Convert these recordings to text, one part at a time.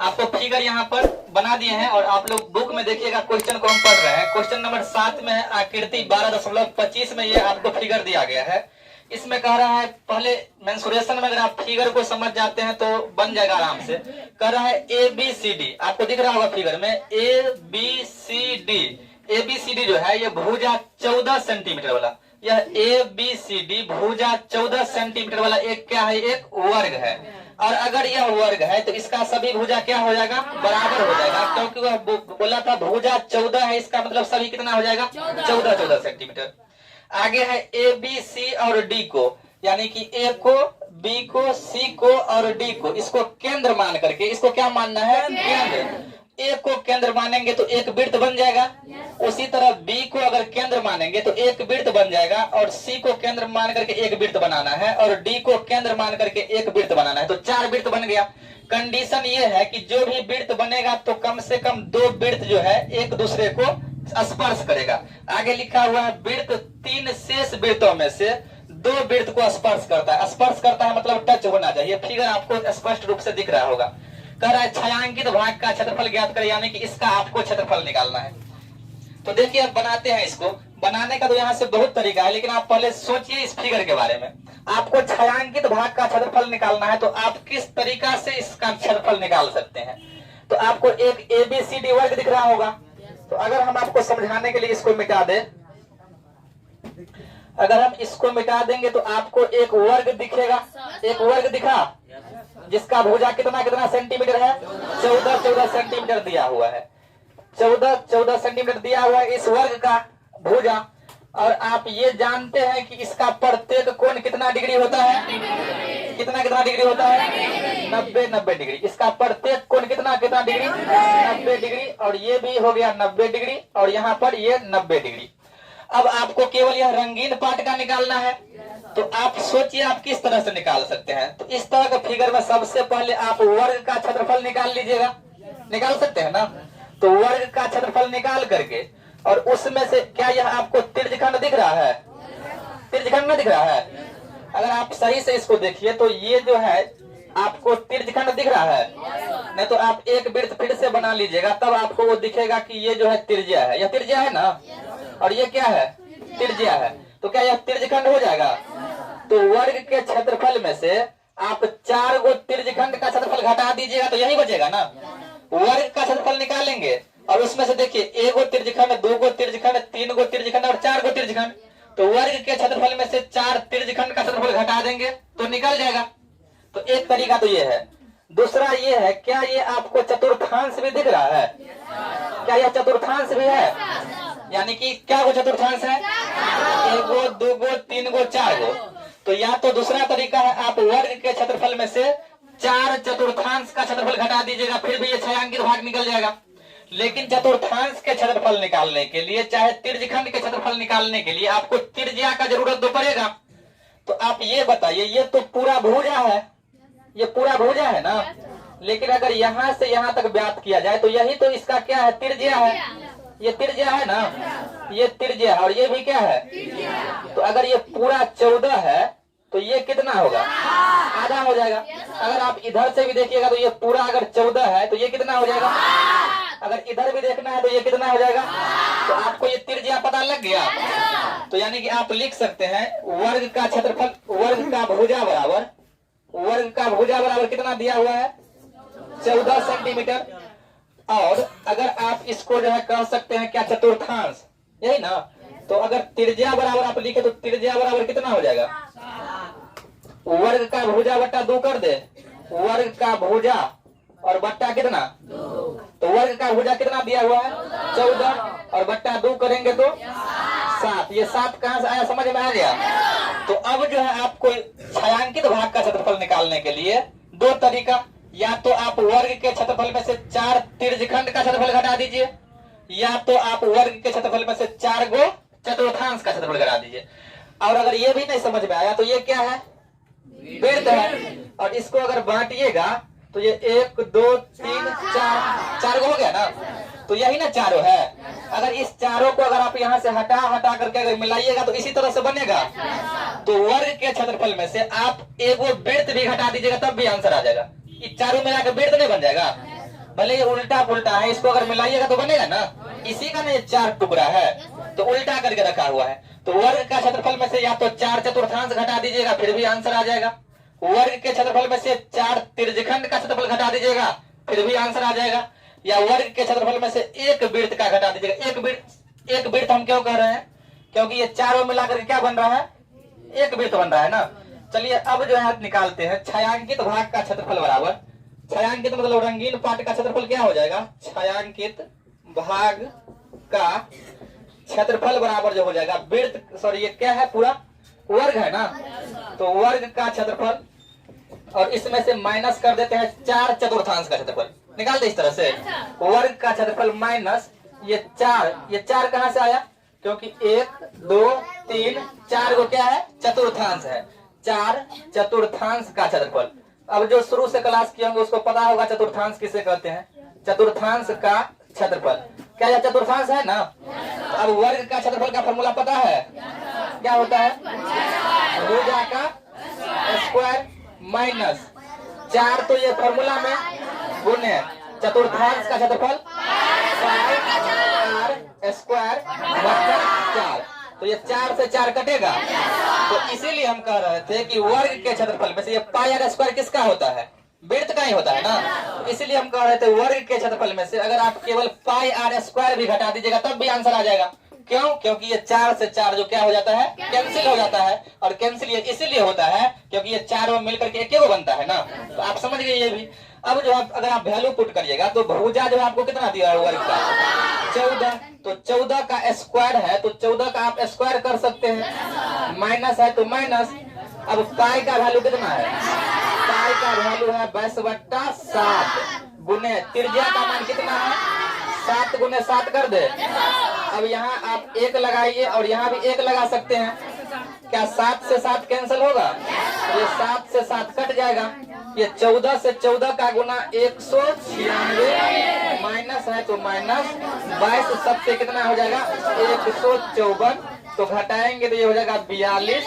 आपको फिगर यहाँ पर बना दिए हैं और आप लोग बुक में देखिएगा, क्वेश्चन को हम पढ़ रहे हैं। क्वेश्चन नंबर 7 में है आकृति 12.25 में ये आपको फिगर दिया गया है। इसमें कह रहा है, पहले मेंसुरेशन में अगर आप फिगर को समझ जाते हैं तो बन जाएगा आराम से। कह रहा है ABCD, आपको दिख रहा होगा फिगर में ABCD। ABCD जो है ये भुजा 14 सेंटीमीटर वाला, यह ABCD भुजा 14 सेंटीमीटर वाला एक क्या है, एक वर्ग है। और अगर यह वर्ग है तो इसका सभी भुजा क्या हो जाएगा, बराबर हो जाएगा, क्योंकि वह बोला था भुजा 14 है, इसका मतलब सभी कितना हो जाएगा, 14 सेंटीमीटर। आगे है ABC और D को, यानी कि A को, B को, C को और D को, इसको केंद्र मान करके, इसको क्या मानना है, केंद्र। A को केंद्र मानेंगे तो एक वृत्त बन जाएगा। उसी तरह B को अगर केंद्र मानेंगे तो एक वृत्त बन जाएगा, और C को केंद्र मान करके एक वृत्त बनाना है, और D को केंद्र मान करके एक वृत्त बनाना है, तो 4 वृत्त बन गया। कंडीशन ये है कि जो भी वृत्त बनेगा तो कम से कम 2 वृत्त जो है एक दूसरे को स्पर्श करेगा। आगे लिखा हुआ है वृत्त 3 शेष वृत्तों में से 2 वृत्त को स्पर्श करता है। स्पर्श करता है मतलब टच होना चाहिए। फिगर आपको स्पष्ट रूप से दिख रहा होगा। कह रहा है छायांकित भाग का क्षेत्रफल ज्ञात करें, यानी कि इसका आपको क्षेत्रफल निकालना है। तो देखिए अब बनाते हैं इसको। बनाने का तो यहाँ से बहुत तरीका है, लेकिन आप पहले सोचिए इस फिगर के बारे में। आपको छायांकित भाग का क्षेत्रफल निकालना है तो आप किस तरीका से इसका क्षेत्रफल निकाल सकते हैं। तो आपको एक ABCD वर्ग दिख रहा होगा, तो अगर हम आपको समझाने के लिए इसको मिटा दें, अगर हम इसको मिटा देंगे तो आपको एक वर्ग दिखेगा। एक वर्ग दिखा जिसका भुजा कितना सेंटीमीटर है, 14 सेंटीमीटर दिया हुआ है। 14 सेंटीमीटर दिया हुआ है इस वर्ग का भुजा। और आप ये जानते हैं कि इसका प्रत्येक कोण कितना डिग्री होता है, कितना डिग्री होता है, 90 डिग्री। इसका प्रत्येक कोण कितना डिग्री, 90 डिग्री। और ये भी हो गया 90 डिग्री, और यहाँ पर ये 90 डिग्री। अब आपको केवल यह रंगीन पार्ट का निकालना है, तो आप सोचिए आप किस तरह से निकाल सकते हैं। तो इस तरह के फिगर में सबसे पहले आप वर्ग का क्षेत्रफल निकाल लीजिएगा। निकाल सकते हैं ना। तो वर्ग का क्षेत्रफल निकाल करके, और उसमें से क्या यह आपको त्रिज्यखंड दिख रहा है, त्रिज्यखंड में दिख रहा है। अगर आप सही से इसको देखिए तो ये जो है आपको त्रिज्यखंड दिख रहा है। नहीं तो आप एक वृत्त फिर से बना लीजिएगा, तब आपको वो दिखेगा कि ये जो है त्रिज्या है। यह त्रिज्या है ना, और ये क्या है, त्रिज्या है। तो क्या यह त्रिज्यखंड हो जाएगा। तो वर्ग के क्षेत्रफल में से आप 4 गो त्रिज्यखंड का क्षेत्रफल घटा दीजिएगा तो यही बचेगा ना। वर्ग का क्षेत्रफल निकालेंगे और उसमें से देखिए 1 गो त्रिज्यखंड, 2 गो त्रिज्यखंड, 3 गो त्रिज्यखंड और 4 गो त्रिज्यखंड। तो वर्ग के क्षेत्रफल में से 4 त्रिज्यखंड का क्षेत्रफल घटा देंगे तो निकल जाएगा। तो एक तरीका तो ये है। दूसरा ये है, क्या ये आपको चतुर्थांश भी दिख रहा है, क्या यह चतुर्थांश भी है, यानी कि क्या वो चतुर्थांश है, 1 गो, 2 गो, 3 गो, 4 गो। तो या तो दूसरा तरीका है, आप वर्ग के क्षेत्रफल में से 4 चतुर्थांश का क्षेत्रफल घटा दीजिएगा, फिर भी ये छायांकित भाग निकल जाएगा। लेकिन चतुर्थांश के क्षेत्रफल निकालने के लिए, चाहे त्रिज्यखंड के क्षेत्रफल निकालने के लिए आपको त्रिज्या का जरूरत तो पड़ेगा। तो आप ये बताइए, ये तो पूरा भुजा है, ये पूरा भुजा है ना। लेकिन अगर यहाँ से यहाँ तक व्याप्त किया जाए तो यही तो इसका क्या है, त्रिज्या है। ये त्रिज्या है ना, ये त्रिज्या है, और ये भी क्या है। तो अगर ये पूरा 14 है तो ये कितना होगा, आधा हो जाएगा। अगर आप इधर से भी देखिएगा तो ये पूरा अगर 14 है तो ये कितना हो जाएगा। अगर इधर भी देखना है तो ये कितना हो जाएगा। तो आपको ये त्रिज्या पता लग गया। तो यानी कि आप लिख सकते हैं वर्ग का क्षेत्रफल, वर्ग का भुजा बराबर, वर्ग का भुजा बराबर कितना दिया हुआ है, 14 सेंटीमीटर। और अगर आप इसको जो है कह सकते हैं क्या, चतुर्थांश, यही ना। तो अगर त्रिज्या बराबर आप लिखे तो त्रिज्या बराबर कितना हो जाएगा, वर्ग का भुजा बट्टा 2 कर दे, वर्ग का भुजा और बट्टा कितना, तो वर्ग का भुजा कितना दिया हुआ है, 14, और बट्टा 2 करेंगे तो 7। ये 7 कहां से आया, समझ में आ गया। तो अब जो है आपको छायांकित भाग का क्षेत्रफल निकालने के लिए 2 तरीका, या तो आप वर्ग के क्षेत्रफल में से 4 त्रिज्यखंड का क्षेत्रफल घटा दीजिए, या तो आप वर्ग के क्षेत्रफल में से 4 गो चतुर्थांश का क्षेत्रफल घटा दीजिए। और अगर ये भी नहीं समझ में आया तो ये क्या है, वृत्त है। और इसको अगर बांटिएगा तो ये 1 2 3 4 गो हो गया ना। तो यही ना चारों है। अगर इस चारों को अगर आप यहाँ से हटा करके अगर मिलाइएगा तो इसी तरह से बनेगा। तो वर्ग के क्षेत्रफल में से आप 1 गो वृत्त भी घटा दीजिएगा तब भी आंसर आ जाएगा। ये चारों मिला के वृत्त नहीं बन जाएगा। भले ये उल्टा पुल्टा है, इसको अगर मिलाइएगा तो बनेगा ना। इसी का ना ये 4 टुकड़ा है, तो उल्टा करके रखा हुआ है। तो वर्ग का क्षेत्रफल में से या तो 4 चतुर्थांश घटा दीजिएगा, फिर भी आंसर आ जाएगा। वर्ग के क्षेत्रफल में से 4 त्रिज्यखंड का क्षेत्रफल घटा दीजिएगा, फिर भी आंसर आ जाएगा। या वर्ग के क्षेत्रफल में से एक वृत्त का घटा दीजिएगा। एक वृत्त हम क्यों कह रहे हैं, क्योंकि ये चारों मिलाकर क्या बन रहा है, एक वृत्त बन रहा है ना। चलिए अब जो है निकालते हैं। छायांकित भाग का क्षेत्रफल बराबर, छायांकित मतलब रंगीन पाट का क्षेत्रफल क्या हो जाएगा, छायांकित भाग का क्षेत्रफल बराबर जो हो जाएगा वृत्त, सॉरी ये क्या है, पूरा वर्ग है ना, तो वर्ग का क्षेत्रफल, और इसमें से माइनस कर देते हैं 4 चतुर्थांश का क्षेत्रफल, निकाल दे इस तरह से। वर्ग का क्षेत्रफल माइनस ये 4 कहां से आया, क्योंकि 1 2 3 4 को क्या है, चतुर्थांश है, 4 चतुर्थांश का क्षेत्रफल। अब जो शुरू से क्लास किए होंगे उसको पता होगा चतुर्थांश किसे कहते हैं, चतुर्थांश का क्षेत्रफल। क्या यह चतुर्थांश है ना। तो अब वर्ग का क्षेत्रफल का फॉर्मूला पता है, क्या होता है, भुजा का स्क्वायर माइनस 4, तो ये फॉर्मूला में गुणे चतुर्थांश का क्षेत्रफल स्क्वायर 4, तो ये 4 से 4 कटेगा। तो इसीलिए हम कह रहे थे कि वर्ग के क्षेत्रफल में से ये पाई आर स्क्वायर किसका होता है, वृत्त का ही होता है ना। तो इसीलिए हम कह रहे थे वर्ग के क्षेत्रफल में से अगर आप केवल पाई आर स्क्वायर भी घटा दीजिएगा तब भी आंसर आ जाएगा। क्यों, क्योंकि ये 4 से 4 जो क्या हो जाता है, कैंसिल हो जाता है। और कैंसिल ये इसीलिए होता है क्योंकि ये चारों मिलकर के एक ही बनता है ना। तो आप समझ गए ये भी। अब जो है अगर आप वैल्यू पुट करिएगा तो भुजा जो है आपको कितना दिया है वर्ग का, 14, तो 14 का स्क्वायर है तो 14 का आप स्क्वायर कर सकते हैं, माइनस है तो माइनस। अब पाई का वैल्यू कितना है, पाई का वैल्यू है 22/7 गुने त्रिज्या का मान कितना है, 7 गुने 7 कर दे। अब यहाँ आप 1 लगाइए और यहाँ भी 1 लगा सकते हैं। क्या 7 से 7 कैंसिल होगा, ये 7 से 7 कट जाएगा। ये 14 से 14 का गुना 196 माइनस है तो माइनस 22 सबसे कितना हो जाएगा 154, तो घटाएंगे तो ये हो जाएगा 42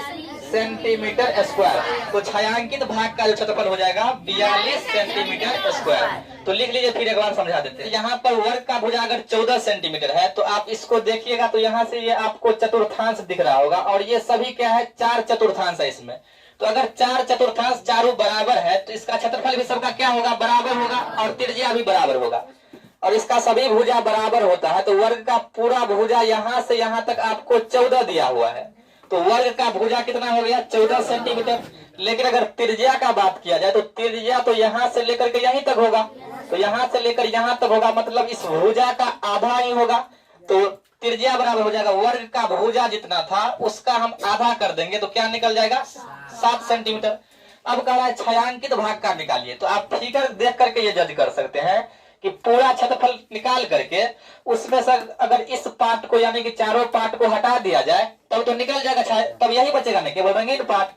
सेंटीमीटर स्क्वायर। तो छायांकित भाग का जो क्षेत्रफल हो जाएगा 42 सेंटीमीटर स्क्वायर। तो लिख लीजिए, फिर एक बार समझा देते हैं। यहाँ पर वर्ग का भुजा अगर 14 सेंटीमीटर है तो आप इसको देखिएगा तो यहाँ से ये आपको चतुर्थांश दिख रहा होगा, और ये सभी क्या है, 4 चतुर्थांश है इसमें। तो अगर 4 चतुर्थांश चारों बराबर है तो इसका क्षेत्रफल भी सबका क्या होगा, बराबर होगा, और त्रिज्या भी बराबर होगा, और इसका सभी भुजा बराबर होता है। तो वर्ग का पूरा भुजा यहाँ से यहाँ तक आपको 14 दिया हुआ है, तो वर्ग का भुजा कितना हो गया, 14 सेंटीमीटर। लेकिन अगर त्रिज्या का बात किया जाए तो त्रिज्या तो यहाँ से लेकर के यहीं तक होगा, तो यहाँ से लेकर यहाँ तक होगा, मतलब इस भुजा का आधा ही होगा। तो त्रिज्या बराबर हो जाएगा, वर्ग का भुजा जितना था उसका हम आधा कर देंगे तो क्या निकल जाएगा, 7 सेंटीमीटर। अब कह रहा है छायांकित भाग का निकालिए, तो आप फिगर देख करके ये जज कर सकते हैं कि पूरा क्षेत्रफल निकाल करके उसमें से अगर इस पार्ट को यानी कि चारों पार्ट को हटा दिया जाए तब तो निकल जाएगा, तब यही बचेगा नहीं, केवल रंगीन पार्ट।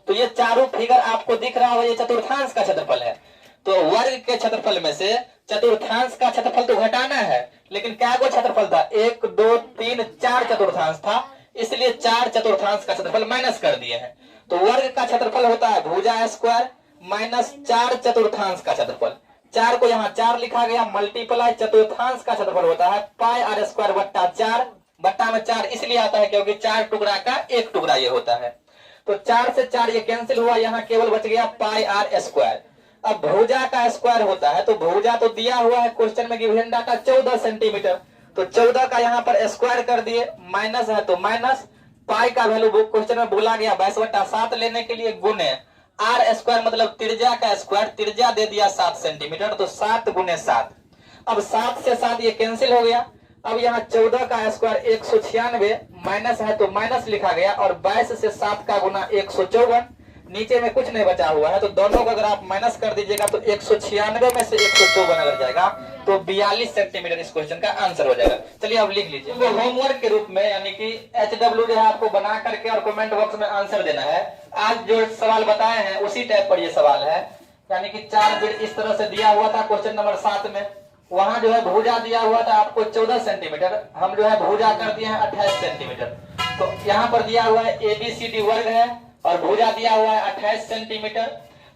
तो ये चारों फिगर आपको दिख रहा हो, ये चतुर्थांश का क्षेत्रफल है। तो वर्ग के क्षेत्रफल में से चतुर्थांश का क्षेत्रफल तो घटाना है, लेकिन क्या को क्षेत्रफल था, 1 2 3 4 चतुर्थांश था, इसलिए 4 चतुर्थांश का क्षेत्रफल माइनस कर दिए हैं। तो वर्ग का क्षेत्रफल होता है भुजा स्क्वायर माइनस 4 चतुर्थांश का क्षेत्रफल। 4 को यहाँ 4 लिखा गया, मल्टीप्लाई चतुर्थांश का क्षेत्रफल होता है पाई आर स्क्वायर बट्टा 4, बट्टा में 4 इसलिए आता है क्योंकि 4 टुकड़ा का 1 टुकड़ा ये होता है। तो 4 से 4 ये कैंसिल हुआ, यहाँ केवल बच गया पाई आर स्क्वायर। अब भुजा का स्क्वायर होता है, तो भुजा तो दिया हुआ है क्वेश्चन में गिवन डाटा 14 सेंटीमीटर, तो 14 का यहाँ पर स्क्वायर कर दिए, माइनस है तो माइनस, पाई का वैल्यू क्वेश्चन में बोला गया 22/7 लेने के लिए गुने आर स्क्वायर मतलब त्रिज्या का स्क्वायर, त्रिज्या दे दिया 7 सेंटीमीटर, तो 7 गुने 7। अब 7 से 7 ये कैंसिल हो गया। अब यहाँ 14 का स्क्वायर 196 माइनस है तो माइनस लिखा गया, और 22 से 7 का गुना 154, नीचे में कुछ नहीं बचा हुआ है, तो दोनों को अगर आप माइनस कर दीजिएगा तो 196 में से 154 अगर जाएगा तो 42 सेंटीमीटर इस क्वेश्चन का आंसर हो जाएगा। चलिए अब लिख लीजिए। तो होमवर्क के रूप में यानी कि HW जो है आपको बना करके और कमेंट बॉक्स में आंसर देना है। आज जो सवाल बताए हैं उसी टाइप पर ये सवाल है, यानी कि 4 बिट इस तरह से दिया हुआ था क्वेश्चन नंबर 7 में, वहां जो है भुजा दिया हुआ था आपको 14 सेंटीमीटर, हम जो है भुजा कर दिए हैं 28 सेंटीमीटर। तो यहाँ पर दिया हुआ है ABCD वर्ग है और भुजा दिया हुआ है 28 सेंटीमीटर।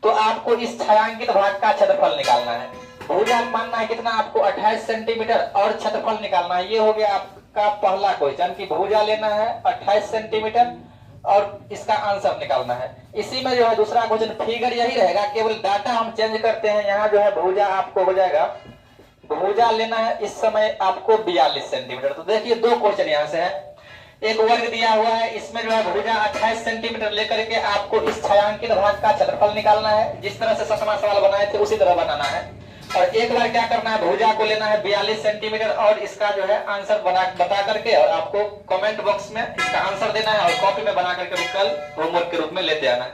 तो आपको इस छायांकित भाग का क्षेत्रफल निकालना है। भुजा मानना है कितना आपको 28 सेंटीमीटर और क्षेत्रफल निकालना है। ये हो गया आपका पहला क्वेश्चन कि भुजा लेना है 28 सेंटीमीटर और इसका आंसर निकालना है। इसी में जो है दूसरा क्वेश्चन फिगर यही रहेगा, केवल डाटा हम चेंज करते हैं। यहाँ जो है भुजा आपको हो जाएगा, भुजा लेना है इस समय आपको 42 सेंटीमीटर। तो देखिए दो क्वेश्चन यहाँ से है, एक वर्ग दिया हुआ है, इसमें जो है भुजा 28 सेंटीमीटर लेकर के आपको इस छायांकित भाग का क्षेत्रफल निकालना है। जिस तरह से 7वां सवाल बनाए थे उसी तरह बनाना है। और एक बार क्या करना है, भुजा को लेना है 42 सेंटीमीटर और इसका जो है आंसर बता करके और आपको कमेंट बॉक्स में इसका आंसर देना है और कॉपी में बना करके कल होमवर्क के रूप में लेते आना है।